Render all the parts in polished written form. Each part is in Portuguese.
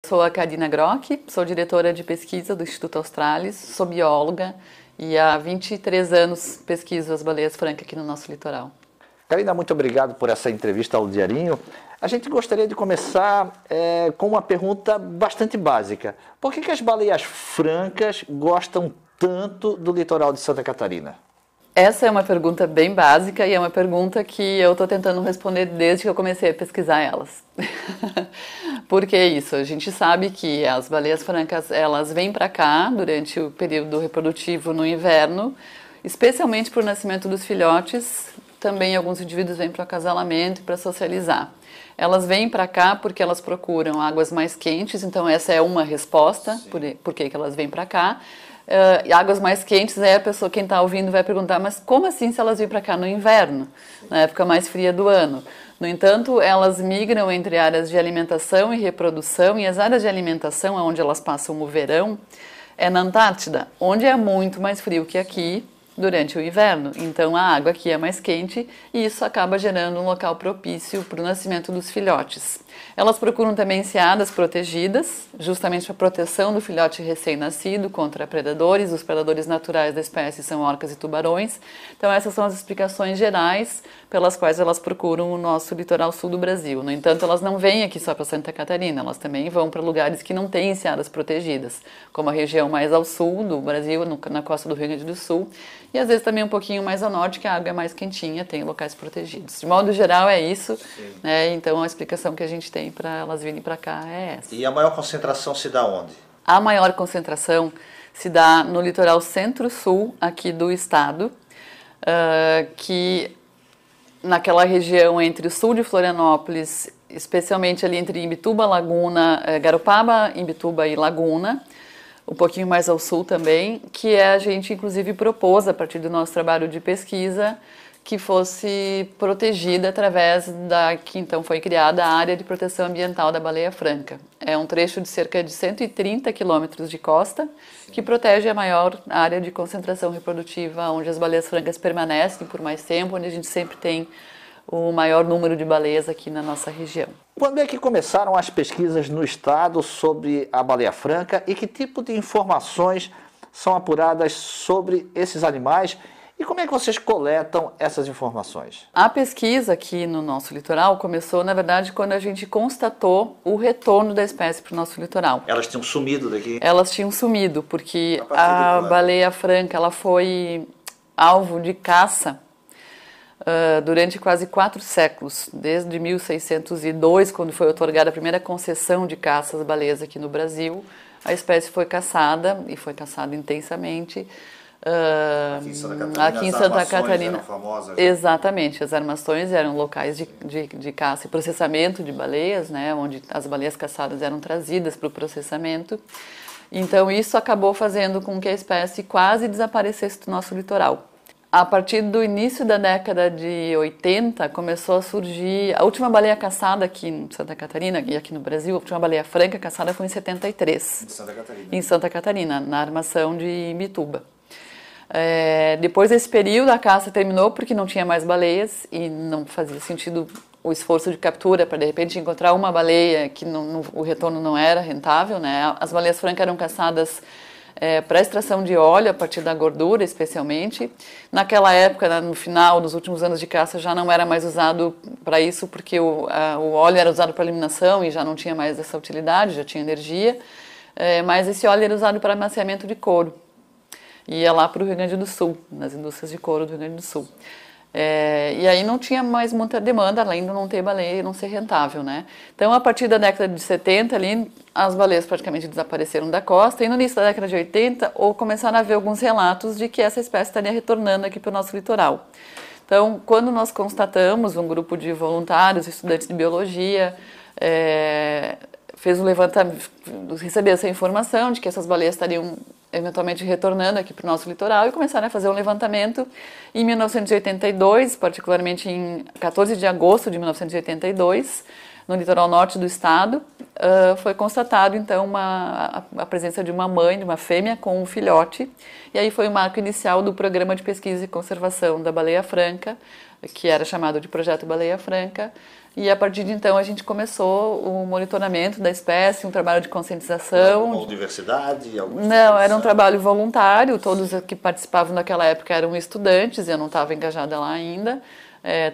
Sou a Karina Grock, sou diretora de pesquisa do Instituto Australis, sou bióloga e há 23 anos pesquiso as baleias francas aqui no nosso litoral. Karina, muito obrigado por essa entrevista ao Diarinho. A gente gostaria de começar com uma pergunta bastante básica. Por que as baleias francas gostam tanto do litoral de Santa Catarina? Essa é uma pergunta bem básica e é uma pergunta que eu estou tentando responder desde que eu comecei a pesquisar elas. Por que isso? A gente sabe que as baleias francas elas vêm para cá durante o período reprodutivo no inverno, especialmente para o nascimento dos filhotes. Também alguns indivíduos vêm para o acasalamento e para socializar. Elas vêm para cá porque elas procuram águas mais quentes, então essa é uma resposta por que elas vêm para cá. Águas mais quentes, aí a pessoa, quem está ouvindo, vai perguntar, mas como assim se elas vêm para cá no inverno, na época mais fria do ano? No entanto, elas migram entre áreas de alimentação e reprodução, e as áreas de alimentação, onde elas passam o verão, é na Antártida, onde é muito mais frio que aqui durante o inverno. Então a água aqui é mais quente e isso acaba gerando um local propício para o nascimento dos filhotes. Elas procuram também enseadas protegidas, justamente para a proteção do filhote recém-nascido contra predadores. Os predadores naturais da espécie são orcas e tubarões. Então essas são as explicações gerais pelas quais elas procuram o nosso litoral sul do Brasil. No entanto, elas não vêm aqui só para Santa Catarina, elas também vão para lugares que não têm enseadas protegidas, como a região mais ao sul do Brasil, na costa do Rio Grande do Sul, e às vezes também um pouquinho mais ao norte, que a água é mais quentinha, tem locais protegidos. De modo geral é isso, né? Então a explicação que a gente tem para elas virem para cá é essa. E a maior concentração se dá onde? A maior concentração se dá no litoral centro-sul aqui do estado, que naquela região entre o sul de Florianópolis, especialmente ali entre Imbituba, Laguna, Garopaba, Imbituba e Laguna, um pouquinho mais ao sul também, que a gente inclusive propôs a partir do nosso trabalho de pesquisa que fosse protegida através da que então foi criada a Área de Proteção Ambiental da Baleia Franca. É um trecho de cerca de 130 quilômetros de costa que protege a maior área de concentração reprodutiva, onde as baleias francas permanecem por mais tempo, onde a gente sempre tem o maior número de baleias aqui na nossa região. Quando é que começaram as pesquisas no estado sobre a baleia franca e que tipo de informações são apuradas sobre esses animais? E como é que vocês coletam essas informações? A pesquisa aqui no nosso litoral começou, na verdade, quando a gente constatou o retorno da espécie para o nosso litoral. Elas tinham sumido daqui? Elas tinham sumido, porque a baleia franca ela foi alvo de caça durante quase 4 séculos, desde 1602, quando foi otorgada a primeira concessão de caça às baleias aqui no Brasil. A espécie foi caçada, e foi caçada intensamente. Aqui em Santa Catarina, eram famosas, exatamente, as armações eram locais de caça e processamento de baleias, né, onde as baleias caçadas eram trazidas para o processamento. Então isso acabou fazendo com que a espécie quase desaparecesse do nosso litoral. A partir do início da década de 80 começou a surgir a última baleia caçada aqui em Santa Catarina e aqui no Brasil, a última baleia franca caçada foi em 73. Em Santa Catarina. Em Santa Catarina, na armação de Imbituba. Depois desse período a caça terminou porque não tinha mais baleias e não fazia sentido o esforço de captura para de repente encontrar uma baleia que o retorno não era rentável, né? As baleias francas eram caçadas para extração de óleo a partir da gordura especialmente. Naquela época, no final dos últimos anos de caça, já não era mais usado para isso porque o óleo era usado para eliminação e já não tinha mais essa utilidade, já tinha energia, mas esse óleo era usado para amaciamento de couro. Ia lá para o Rio Grande do Sul, nas indústrias de couro do Rio Grande do Sul. E aí não tinha mais muita demanda, além de não ter baleia e não ser rentável, né? Então, a partir da década de 70, ali, as baleias praticamente desapareceram da costa, e no início da década de 80, começaram a haver alguns relatos de que essa espécie estaria retornando aqui para o nosso litoral. Então, quando nós constatamos, um grupo de voluntários, estudantes de biologia, fez um levantamento, recebeu essa informação de que essas baleias estariam eventualmente retornando aqui para o nosso litoral e começaram a fazer um levantamento em 1982, particularmente em 14 de agosto de 1982, no litoral norte do estado, foi constatado então a presença de uma mãe, de uma fêmea com um filhote, e aí foi o marco inicial do programa de pesquisa e conservação da baleia franca, que era chamado de Projeto Baleia Franca, e a partir de então a gente começou o monitoramento da espécie, um trabalho de conscientização. Uma universidade? Não, era um trabalho voluntário, todos que participavam naquela época eram estudantes, eu não estava engajada lá ainda,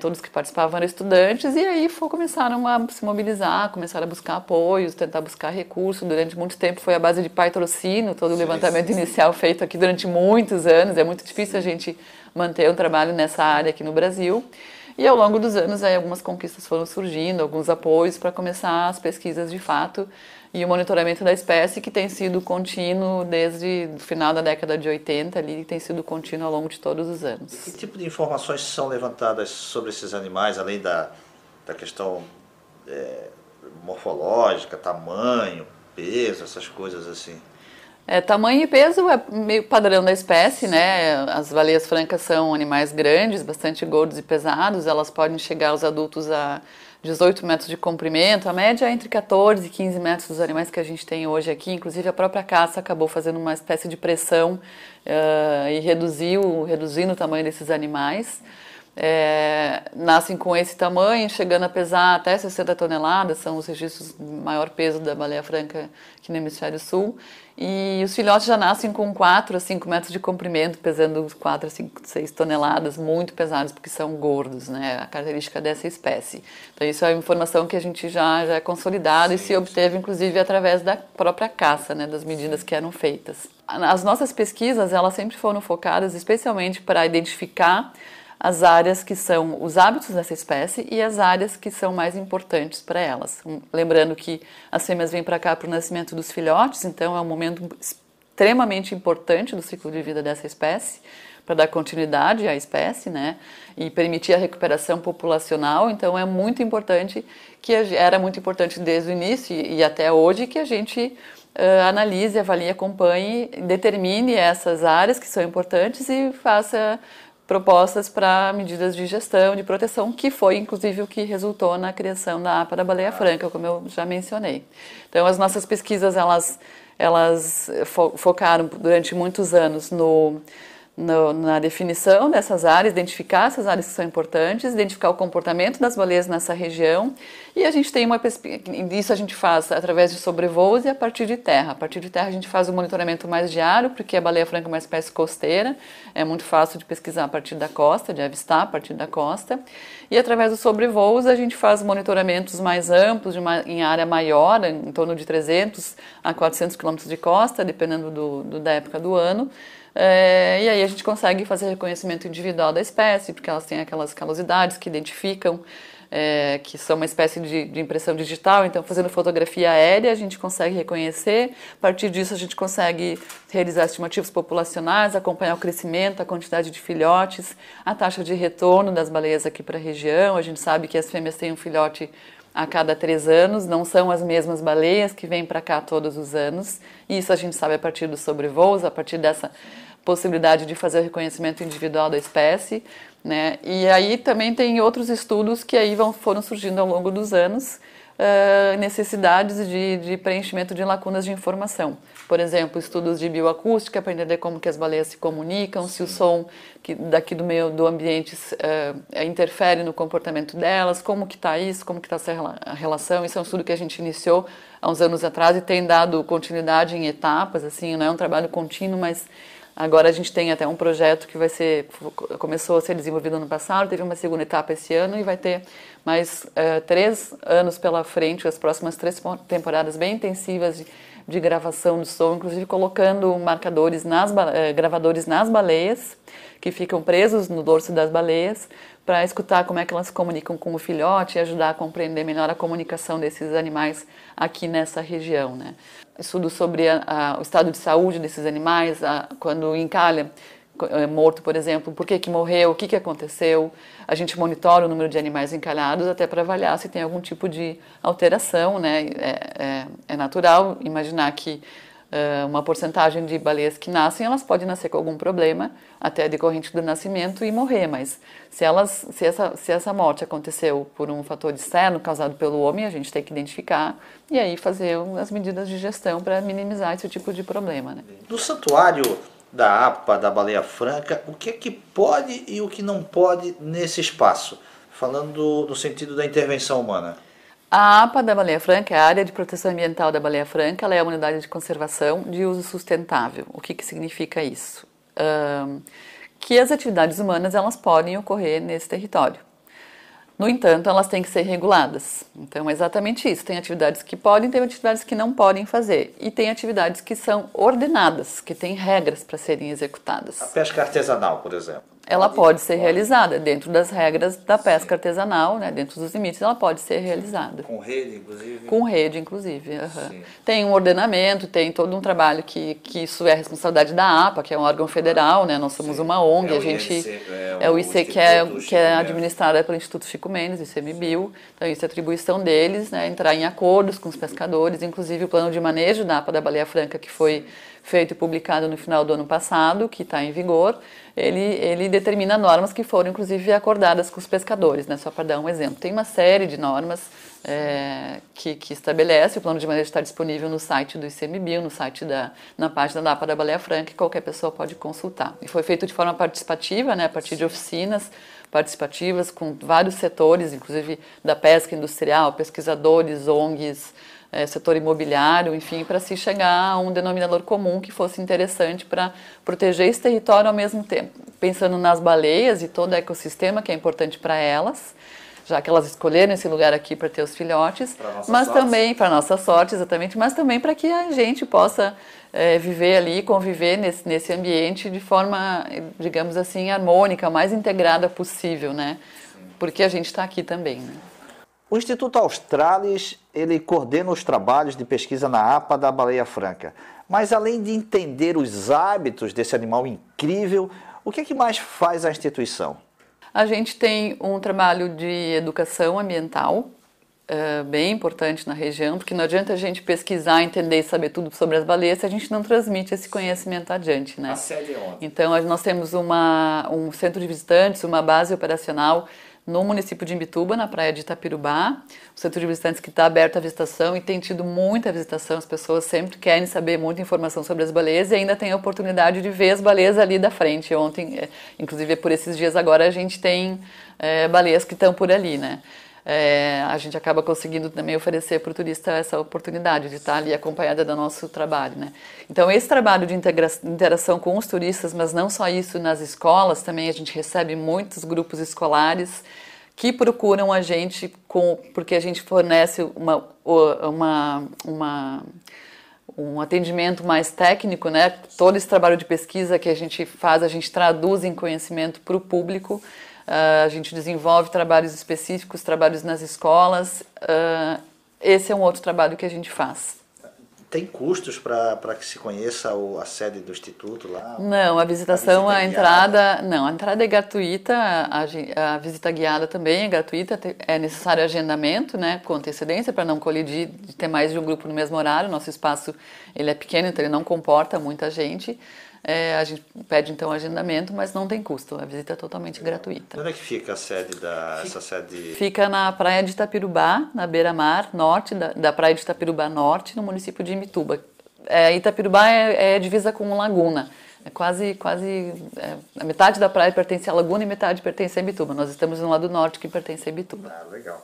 todos que participavam eram estudantes, e aí começaram a se mobilizar, começaram a buscar apoios, tentar buscar recursos. Durante muito tempo foi a base de patrocínio, todo o levantamento inicial feito aqui durante muitos anos, é muito difícil a gente manter um trabalho nessa área aqui no Brasil. E ao longo dos anos aí algumas conquistas foram surgindo, alguns apoios para começar as pesquisas de fato e o monitoramento da espécie, que tem sido contínuo desde o final da década de 80, ali, tem sido contínuo ao longo de todos os anos. Que tipo de informações são levantadas sobre esses animais, além da questão morfológica, tamanho, peso, essas coisas assim? Tamanho e peso é meio padrão da espécie, né? As baleias francas são animais grandes, bastante gordos e pesados, elas podem chegar aos adultos a 18 metros de comprimento, a média é entre 14 e 15 metros dos animais que a gente tem hoje aqui. Inclusive a própria caça acabou fazendo uma espécie de pressão e reduzindo o tamanho desses animais. Nascem com esse tamanho, chegando a pesar até 60 toneladas, são os registros de maior peso da baleia franca aqui no hemisfério sul. E os filhotes já nascem com 4 a 5 metros de comprimento, pesando 4 a 5, 6 toneladas, muito pesados, porque são gordos, né? A característica dessa espécie. Então isso é uma informação que a gente já é consolidada e se obteve, inclusive, através da própria caça, né? Das medidas que eram feitas. As nossas pesquisas, elas sempre foram focadas especialmente para identificar as áreas que são os hábitos dessa espécie e as áreas que são mais importantes para elas. Lembrando que as fêmeas vêm para cá para o nascimento dos filhotes, então é um momento extremamente importante do ciclo de vida dessa espécie, para dar continuidade à espécie, né, e permitir a recuperação populacional. Então é muito importante, era muito importante desde o início e até hoje, que a gente analise, avalie, acompanhe, determine essas áreas que são importantes e faça propostas para medidas de gestão, de proteção, que foi inclusive o que resultou na criação da APA da baleia franca, como eu já mencionei. Então as nossas pesquisas, elas focaram durante muitos anos na definição dessas áreas, identificar essas áreas que são importantes, identificar o comportamento das baleias nessa região, e a gente tem isso a gente faz através de sobrevoos e a partir de terra. A partir de terra a gente faz o monitoramento mais diário, porque a baleia franca é uma espécie costeira, é muito fácil de pesquisar a partir da costa, de avistar a partir da costa, e através dos sobrevoos a gente faz monitoramentos mais amplos, em área maior, em torno de 300 a 400 quilômetros de costa, dependendo da época do ano. E aí a gente consegue fazer reconhecimento individual da espécie, porque elas têm aquelas calosidades que identificam, que são uma espécie de impressão digital. Então, fazendo fotografia aérea, a gente consegue reconhecer. A partir disso, a gente consegue realizar estimativas populacionais, acompanhar o crescimento, a quantidade de filhotes, a taxa de retorno das baleias aqui para a região. A gente sabe que as fêmeas têm um filhote a cada 3 anos, não são as mesmas baleias que vêm para cá todos os anos. Isso a gente sabe a partir dos sobrevoos, a partir dessa possibilidade de fazer o reconhecimento individual da espécie, né? E aí também tem outros estudos que aí foram surgindo ao longo dos anos, necessidades de preenchimento de lacunas de informação. Por exemplo, estudos de bioacústica para entender como que as baleias se comunicam, se o som daqui do ambiente interfere no comportamento delas, como que está isso, como que está essa relação. Isso é um estudo que a gente iniciou há uns anos atrás e tem dado continuidade em etapas, assim, não é um trabalho contínuo, mas agora a gente tem até um projeto que começou a ser desenvolvido ano passado, teve uma segunda etapa esse ano e vai ter mais 3 anos pela frente, as próximas 3 temporadas bem intensivas de gravação do som, inclusive colocando marcadores gravadores nas baleias, que ficam presos no dorso das baleias, para escutar como é que elas se comunicam com o filhote e ajudar a compreender melhor a comunicação desses animais aqui nessa região, né? Estudos sobre o estado de saúde desses animais, quando encalha morto, por exemplo, por que morreu, o que aconteceu. A gente monitora o número de animais encalhados até para avaliar se tem algum tipo de alteração, né? É natural imaginar que uma porcentagem de baleias que nascem, elas podem nascer com algum problema, até decorrente do nascimento e morrer, mas se essa morte aconteceu por um fator externo causado pelo homem, a gente tem que identificar e aí fazer as medidas de gestão para minimizar esse tipo de problema, né? No santuário da APA, da baleia franca, o que é que pode e o que não pode nesse espaço? Falando no sentido da intervenção humana. A APA da Baleia Franca, a Área de Proteção Ambiental da Baleia Franca, ela é uma unidade de conservação de uso sustentável. O que significa isso? Que as atividades humanas elas podem ocorrer nesse território. No entanto, elas têm que ser reguladas. Então, é exatamente isso. Tem atividades que podem, tem atividades que não podem fazer. E tem atividades que são ordenadas, que têm regras para serem executadas. A pesca artesanal, por exemplo. Ela pode ser realizada dentro das regras da pesca artesanal, né, dentro dos limites, ela pode ser realizada. Com rede, inclusive? Com rede, inclusive. Tem um ordenamento, tem todo um trabalho que isso é responsabilidade da APA, que é um órgão federal, né? Nós somos uma ONG, a gente é o IC que é administrada pelo Instituto Chico Mendes, o ICMBio, então isso é atribuição deles, né? Entrar em acordos com os pescadores, inclusive o plano de manejo da APA da Baleia Franca, que foi feito e publicado no final do ano passado, que está em vigor, ele determina normas que foram, inclusive, acordadas com os pescadores, né? Só para dar um exemplo. Tem uma série de normas que estabelece, o plano de manejo está disponível no site do ICMBio, na página da APA da Baleia Franca, que qualquer pessoa pode consultar. E foi feito de forma participativa, né? A partir de oficinas participativas com vários setores, inclusive da pesca industrial, pesquisadores, ONGs, setor imobiliário, enfim, para se chegar a um denominador comum que fosse interessante para proteger esse território ao mesmo tempo, pensando nas baleias e todo o ecossistema que é importante para elas, já que elas escolheram esse lugar aqui para ter os filhotes, mas também para nossa sorte, exatamente, mas também para que a gente possa viver ali, conviver nesse ambiente de forma, digamos assim, harmônica, mais integrada possível, né? Porque a gente está aqui também, né? O Instituto Australis, ele coordena os trabalhos de pesquisa na APA da Baleia Franca. Mas além de entender os hábitos desse animal incrível, o que é que mais faz a instituição? A gente tem um trabalho de educação ambiental, bem importante na região, porque não adianta a gente pesquisar, entender e saber tudo sobre as baleias se a gente não transmite esse conhecimento adiante, né? A sede é onde? Então, nós temos um centro de visitantes, uma base operacional no município de Imbituba, na praia de Itapirubá, o centro de visitantes que está aberto à visitação e tem tido muita visitação, as pessoas sempre querem saber muita informação sobre as baleias e ainda tem a oportunidade de ver as baleias ali da frente. Ontem, inclusive por esses dias agora, a gente tem baleias que estão por ali, né? A gente acaba conseguindo também oferecer para o turista essa oportunidade de estar ali acompanhada do nosso trabalho, né? Então, esse trabalho de interação com os turistas, mas não só isso, nas escolas também a gente recebe muitos grupos escolares que procuram a gente porque a gente fornece um atendimento mais técnico, né? Todo esse trabalho de pesquisa que a gente faz, a gente traduz em conhecimento para o público. A gente desenvolve trabalhos específicos, trabalhos nas escolas. Esse é um outro trabalho que a gente faz. Tem custos para que se conheça a sede do Instituto lá? Não, a visitação, a entrada é gratuita, a visita guiada também é gratuita, é necessário agendamento, né, com antecedência para não colidir de ter mais de um grupo no mesmo horário. Nosso espaço ele é pequeno, então ele não comporta muita gente. A gente pede então agendamento, mas não tem custo, a visita é totalmente gratuita. Onde é que fica a sede essa sede? Fica na praia de Itapirubá, na beira-mar norte da praia de Itapirubá Norte, no município de Imbituba. Itapirubá é divisa com Laguna, é quase a metade da praia pertence à Laguna e metade pertence a Imbituba. Nós estamos no lado norte que pertence a Imbituba. Legal.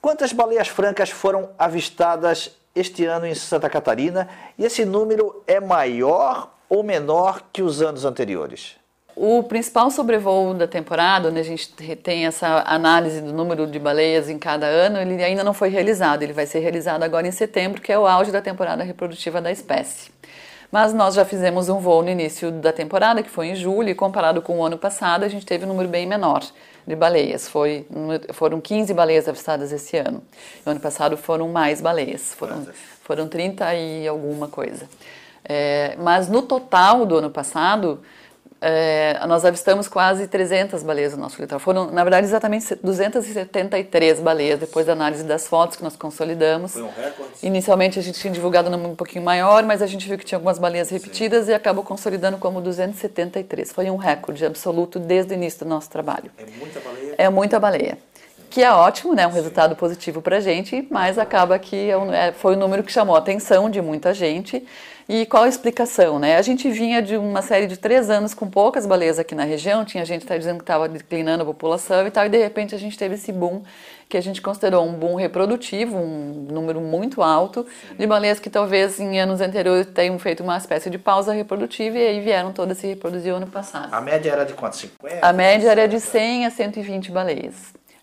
Quantas baleias francas foram avistadas este ano em Santa Catarina e esse número é maior ou menor que os anos anteriores? O principal sobrevoo da temporada, onde a gente tem essa análise do número de baleias em cada ano, ele ainda não foi realizado. Ele vai ser realizado agora em setembro, que é o auge da temporada reprodutiva da espécie. Mas nós já fizemos um voo no início da temporada, que foi em julho, e comparado com o ano passado, a gente teve um número bem menor de baleias. Foram 15 baleias avistadas esse ano. No ano passado foram mais baleias, foram 30 e alguma coisa. Mas no total do ano passado, Nós avistamos quase 300 baleias no nosso litoral. Foram, na verdade, exatamente 273 baleias, depois da análise das fotos que nós consolidamos. Foi um recorde? Inicialmente a gente tinha divulgado um número um pouquinho maior, mas a gente viu que tinha algumas baleias repetidas e acabou consolidando como 273. Foi um recorde absoluto desde o início do nosso trabalho. É muita baleia? É muita baleia. Que é ótimo, né? Um resultado positivo para a gente, mas acaba que foi um número que chamou a atenção de muita gente. E qual a explicação, né? A gente vinha de uma série de 3 anos com poucas baleias aqui na região, tinha gente que tá dizendo que estava declinando a população e tal, e de repente a gente teve esse boom, que a gente considerou um boom reprodutivo, um número muito alto, de baleias que talvez em anos anteriores tenham feito uma espécie de pausa reprodutiva e aí vieram todas se reproduzir ano passado. A média era de quanto? 50? A média era de 100 a 120 baleias.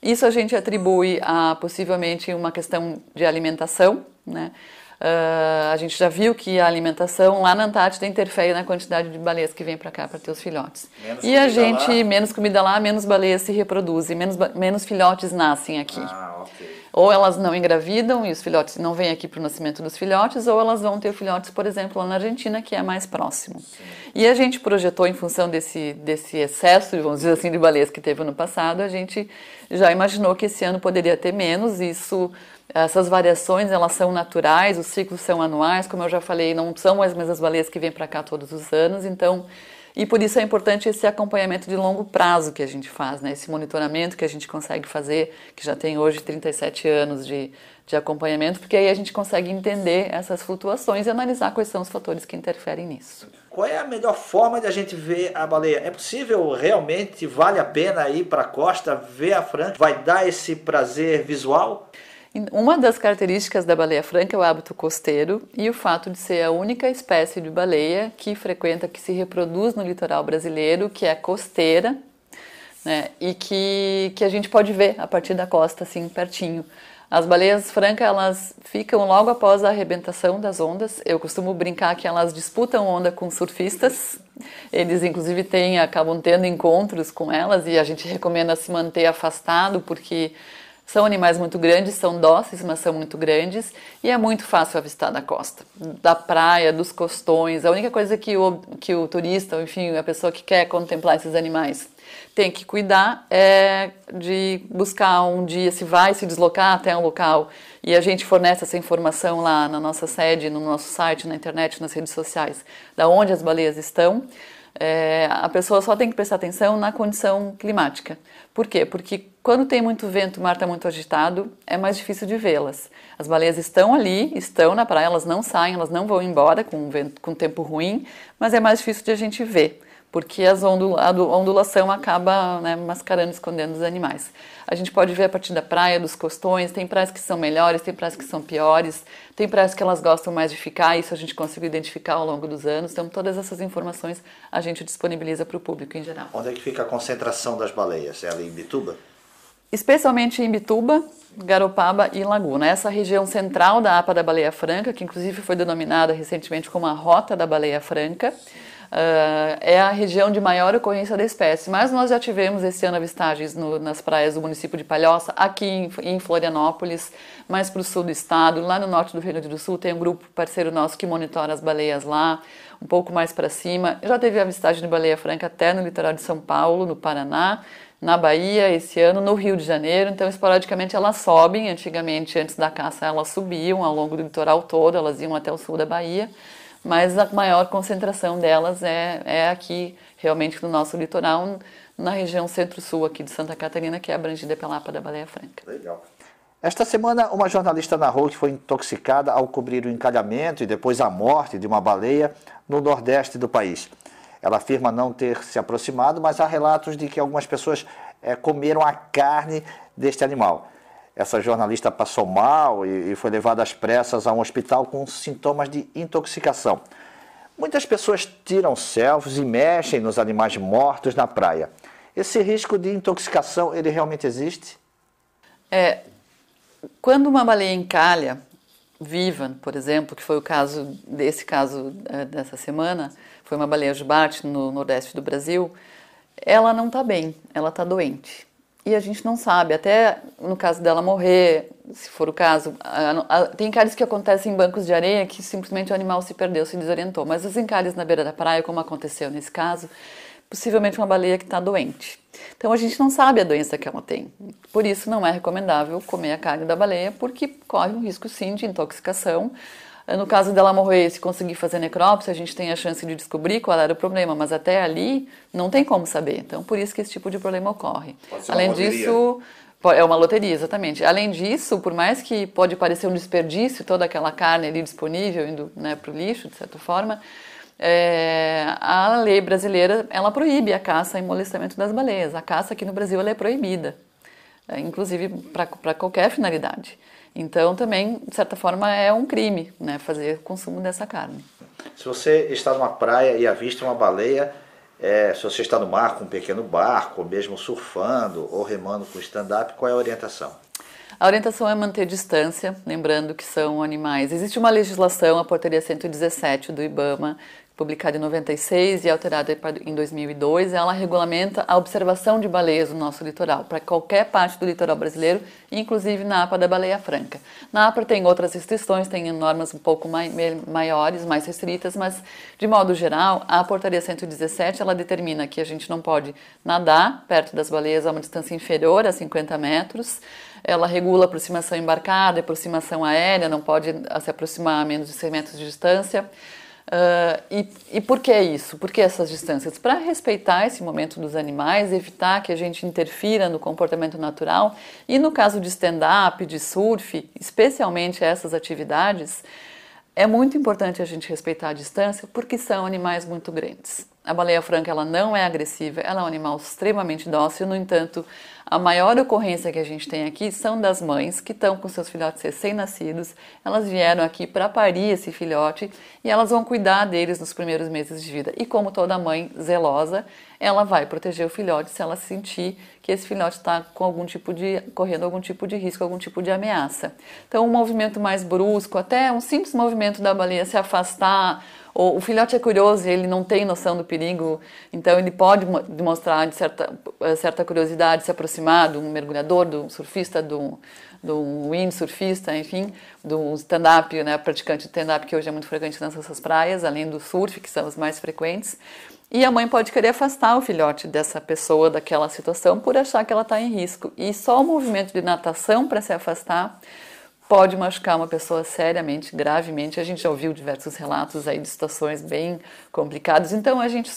Isso a gente atribui a possivelmente uma questão de alimentação, né? A gente já viu que a alimentação lá na Antártida interfere na quantidade de baleias que vem para cá para ter os filhotes. Menos comida lá, menos baleias se reproduzem, menos filhotes nascem aqui. Ok. Ou elas não engravidam e os filhotes não vêm aqui para o nascimento dos filhotes, ou elas vão ter filhotes, por exemplo, lá na Argentina, que é mais próximo. Sim. E a gente projetou, em função desse excesso, vamos dizer assim, de baleias que teve no passado, a gente já imaginou que esse ano poderia ter menos. Essas variações, elas são naturais, os ciclos são anuais, como eu já falei, não são as mesmas baleias que vêm para cá todos os anos, então... E por isso é importante esse acompanhamento de longo prazo que a gente faz, né? Esse monitoramento que a gente consegue fazer, que já tem hoje 37 anos de acompanhamento, porque aí a gente consegue entender essas flutuações e analisar quais são os fatores que interferem nisso. Qual é a melhor forma de a gente ver a baleia? É possível realmente, vale a pena ir para a costa, ver a franca? Vai dar esse prazer visual? Uma das características da baleia franca é o hábito costeiro e o fato de ser a única espécie de baleia que se reproduz no litoral brasileiro, que é costeira, né, e que a gente pode ver a partir da costa, assim, pertinho. As baleias francas, elas ficam logo após a arrebentação das ondas. Eu costumo brincar que elas disputam onda com surfistas. Eles, inclusive, acabam tendo encontros com elas e a gente recomenda se manter afastado, porque... São animais muito grandes, são dóceis, mas são muito grandes e é muito fácil avistar da costa, da praia, dos costões. A única coisa que o turista, ou enfim, a pessoa que quer contemplar esses animais tem que cuidar é de buscar um dia, se vai se deslocar até um local, e a gente fornece essa informação lá na nossa sede, no nosso site, na internet, nas redes sociais, da onde as baleias estão. A pessoa só tem que prestar atenção na condição climática. Por quê? Porque quando tem muito vento, o mar está muito agitado, é mais difícil de vê-las. As baleias estão ali, estão na praia, elas não saem, elas não vão embora com tempo ruim, mas é mais difícil de a gente ver, porque a ondulação acaba, né, mascarando, escondendo os animais. A gente pode ver a partir da praia, dos costões, tem praias que são melhores, tem praias que são piores, tem praias que elas gostam mais de ficar, isso a gente conseguiu identificar ao longo dos anos, então todas essas informações a gente disponibiliza para o público em geral. Onde é que fica a concentração das baleias? É ali em Bituba? Especialmente em Bituba, Garopaba e Laguna. Essa região central da APA da Baleia Franca, que inclusive foi denominada recentemente como a Rota da Baleia Franca, é a região de maior ocorrência da espécie, mas nós já tivemos esse ano avistagens nas praias do município de Palhoça, aqui em Florianópolis, mais para o sul do estado, lá no norte do Rio Grande do Sul tem um grupo parceiro nosso que monitora as baleias lá, um pouco mais para cima. Já teve avistagem de baleia franca até no litoral de São Paulo, no Paraná, na Bahia esse ano, no Rio de Janeiro, então esporadicamente elas sobem. Antigamente, antes da caça, elas subiam ao longo do litoral todo, elas iam até o sul da Bahia, mas a maior concentração delas é aqui, realmente no nosso litoral, na região centro-sul aqui de Santa Catarina, que é abrangida pela APA da Baleia Franca. Legal. Esta semana, uma jornalista narrou que foi intoxicada ao cobrir o encalhamento e depois a morte de uma baleia no nordeste do país. Ela afirma não ter se aproximado, mas há relatos de que algumas pessoas comeram a carne deste animal. Essa jornalista passou mal e foi levada às pressas a um hospital com sintomas de intoxicação. Muitas pessoas tiram selfies e mexem nos animais mortos na praia. Esse risco de intoxicação, ele realmente existe? Quando uma baleia encalha, viva, por exemplo, que foi o caso dessa semana, foi uma baleia jubarte no nordeste do Brasil, ela não está bem, ela está doente. E a gente não sabe, até no caso dela morrer, se for o caso, tem encalhes que acontecem em bancos de areia que simplesmente o animal se perdeu, se desorientou. Mas os encalhes na beira da praia, como aconteceu nesse caso, possivelmente uma baleia que está doente. Então a gente não sabe a doença que ela tem. Por isso não é recomendável comer a carne da baleia, porque corre um risco sim de intoxicação. No caso dela morrer, se conseguir fazer necrópsia, a gente tem a chance de descobrir qual era o problema, mas até ali não tem como saber. Então por isso que esse tipo de problema ocorre. Pode ser Além uma loteria. disso, é uma loteria, exatamente. Além disso, por mais que pode parecer um desperdício toda aquela carne ali disponível indo, né, para o lixo, de certa forma, a lei brasileira ela proíbe a caça e molestamento das baleias. A caça aqui no Brasil ela é proibida, inclusive para qualquer finalidade. Então também, de certa forma, é um crime, né, fazer consumo dessa carne. Se você está numa praia e avista uma baleia, se você está no mar com um pequeno barco, ou mesmo surfando ou remando com stand-up, qual é a orientação? A orientação é manter distância, lembrando que são animais. Existe uma legislação, a Portaria 117 do IBAMA, publicada em 96 e alterada em 2002, ela regulamenta a observação de baleias no nosso litoral, para qualquer parte do litoral brasileiro, inclusive na APA da Baleia Franca. Na APA tem outras restrições, tem normas um pouco maiores, mais restritas, mas de modo geral, a Portaria 117 ela determina que a gente não pode nadar perto das baleias a uma distância inferior a 50 metros, ela regula a aproximação embarcada, aproximação aérea, não pode se aproximar a menos de 100 metros de distância. E por que isso? Por que essas distâncias? Para respeitar esse momento dos animais, evitar que a gente interfira no comportamento natural e no caso de stand-up, de surf, especialmente essas atividades, é muito importante a gente respeitar a distância porque são animais muito grandes. A baleia franca ela não é agressiva, ela é um animal extremamente dócil, no entanto, a maior ocorrência que a gente tem aqui são das mães que estão com seus filhotes recém-nascidos, elas vieram aqui para parir esse filhote e elas vão cuidar deles nos primeiros meses de vida. E como toda mãe zelosa, ela vai proteger o filhote se ela sentir que esse filhote está correndo algum tipo de risco, algum tipo de ameaça. Então um movimento mais brusco, até um simples movimento da baleia se afastar, o filhote é curioso e ele não tem noção do perigo, então ele pode demonstrar de certa curiosidade, se aproximar de um mergulhador, de um surfista, de um windsurfista, enfim, de um stand-up, né, praticante de stand-up que hoje é muito frequente nessas praias, além do surf, que são os mais frequentes. E a mãe pode querer afastar o filhote dessa pessoa, daquela situação, por achar que ela está em risco. E só o movimento de natação para se afastar pode machucar uma pessoa seriamente, gravemente. A gente já ouviu diversos relatos aí de situações bem complicadas. Então a gente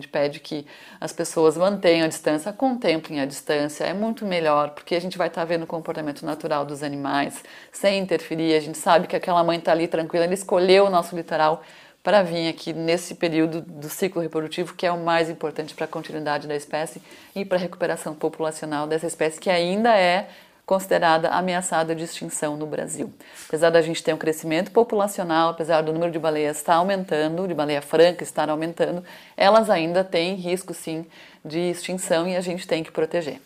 pede que as pessoas mantenham a distância, contemplem a distância. É muito melhor, porque a gente vai estar vendo o comportamento natural dos animais, sem interferir. A gente sabe que aquela mãe está ali tranquila, ela escolheu o nosso litoral para vir aqui nesse período do ciclo reprodutivo, que é o mais importante para a continuidade da espécie e para a recuperação populacional dessa espécie, que ainda é considerada ameaçada de extinção no Brasil. Apesar da gente ter um crescimento populacional, apesar do número de baleias estar aumentando, de baleia franca estar aumentando, elas ainda têm risco sim de extinção e a gente tem que proteger.